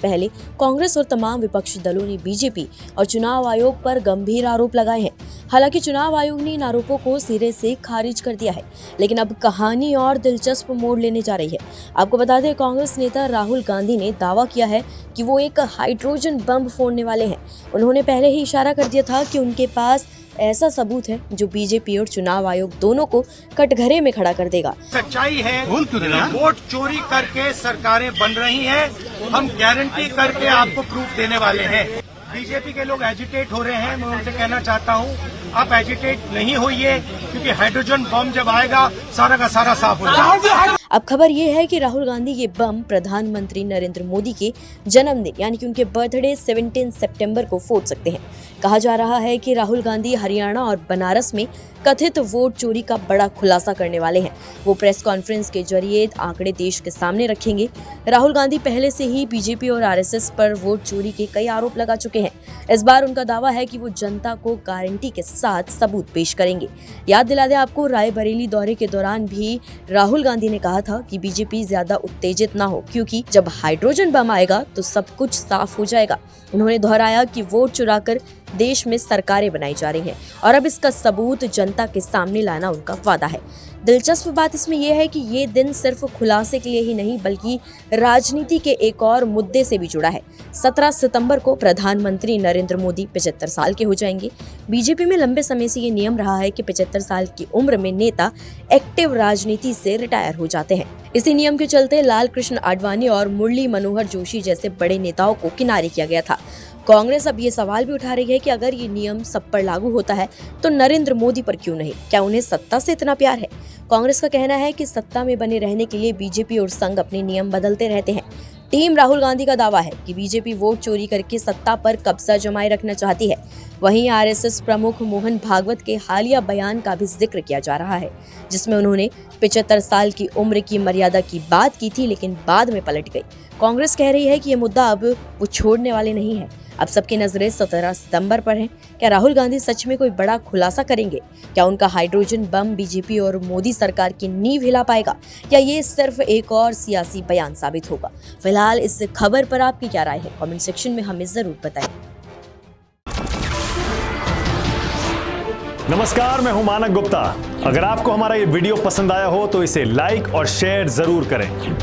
पहले कांग्रेस और तमाम विपक्षी दलों ने बीजेपी और चुनाव आयोग पर गंभीर आरोप लगाए हैं। हालांकि चुनाव आयोग ने इन आरोपों को सिरे से खारिज कर दिया है, लेकिन अब कहानी और दिलचस्प मोड़ लेने जा रही है। आपको बता दें, कांग्रेस नेता राहुल गांधी ने दावा किया है कि वो एक हाइड्रोजन बम फोड़ने वाले हैं। उन्होंने पहले ही इशारा कर दिया था कि उनके पास ऐसा सबूत है जो बीजेपी और चुनाव आयोग दोनों को कटघरे में खड़ा कर देगा। सच्चाई है, वोट चोरी करके सरकारें बन रही हैं। हम गारंटी करके आपको प्रूफ देने वाले हैं। बीजेपी के लोग एजिटेट हो रहे हैं, मैं उनसे कहना चाहता हूं, आप एजिटेट नहीं होइए, क्योंकि हाइड्रोजन बम जब आएगा सारा का सारा साफ हो जाएगा। अब खबर ये है कि राहुल गांधी ये बम प्रधानमंत्री नरेंद्र मोदी के जन्मदिन यानी कि उनके बर्थडे 17 सितंबर को फोड़ सकते हैं। कहा जा रहा है कि राहुल गांधी हरियाणा और बनारस में कथित वोट चोरी का बड़ा खुलासा करने वाले हैं। वो प्रेस कॉन्फ्रेंस के जरिए आंकड़े देश के सामने रखेंगे। राहुल गांधी पहले से ही बीजेपी और आरएसएस पर वोट चोरी के कई आरोप लगा चुके हैं। इस बार उनका दावा है कि वो जनता को गारंटी के साथ सबूत पेश करेंगे। याद दिला दें आपको, रायबरेली दौरे के दौरान भी राहुल गांधी ने कहा था कि बीजेपी ज्यादा उत्तेजित ना हो, क्योंकि जब हाइड्रोजन बम आएगा तो सब कुछ साफ हो जाएगा। उन्होंने दोहराया कि वोट चुराकर देश में सरकारें बनाई जा रही हैं और अब इसका सबूत जनता के सामने लाना उनका वादा है। दिलचस्प बात इसमें यह है कि ये दिन सिर्फ खुलासे के लिए ही नहीं बल्कि राजनीति के एक और मुद्दे से भी जुड़ा है। 17 सितंबर को प्रधानमंत्री नरेंद्र मोदी 75 साल के हो जाएंगे। बीजेपी में लंबे समय से ये नियम रहा है कि 75 साल की उम्र में नेता एक्टिव राजनीति से रिटायर हो जाते हैं। इसी नियम के चलते लाल कृष्ण आडवाणी और मुरली मनोहर जोशी जैसे बड़े नेताओं को किनारे किया गया था। कांग्रेस अब ये सवाल भी उठा रही है कि अगर ये नियम सब पर लागू होता है तो नरेंद्र मोदी पर क्यों नहीं? क्या उन्हें सत्ता से इतना प्यार है? कांग्रेस का कहना है कि सत्ता में बने रहने के लिए बीजेपी और संघ अपने नियम बदलते रहते हैं। टीम राहुल गांधी का दावा है कि बीजेपी वोट चोरी करके सत्ता पर कब्जा जमाए रखना चाहती है। वहीं आरएसएस प्रमुख मोहन भागवत के हालिया बयान का भी जिक्र किया जा रहा है, जिसमें उन्होंने 75 साल की उम्र की मर्यादा की बात की थी, लेकिन बाद में पलट गई। कांग्रेस कह रही है कि ये मुद्दा अब वो छोड़ने वाले नहीं है। अब सबकी नजरें 17 सितंबर पर हैं। क्या राहुल गांधी सच में कोई बड़ा खुलासा करेंगे? क्या उनका हाइड्रोजन बम बीजेपी और मोदी सरकार की नींव हिला पाएगा, या ये सिर्फ एक और सियासी बयान साबित होगा? फिलहाल इस खबर पर आपकी क्या राय है? कमेंट सेक्शन में हमें जरूर बताएं। नमस्कार, मैं हूं मानक गुप्ता। अगर आपको हमारा ये वीडियो पसंद आया हो तो इसे लाइक और शेयर जरूर करें।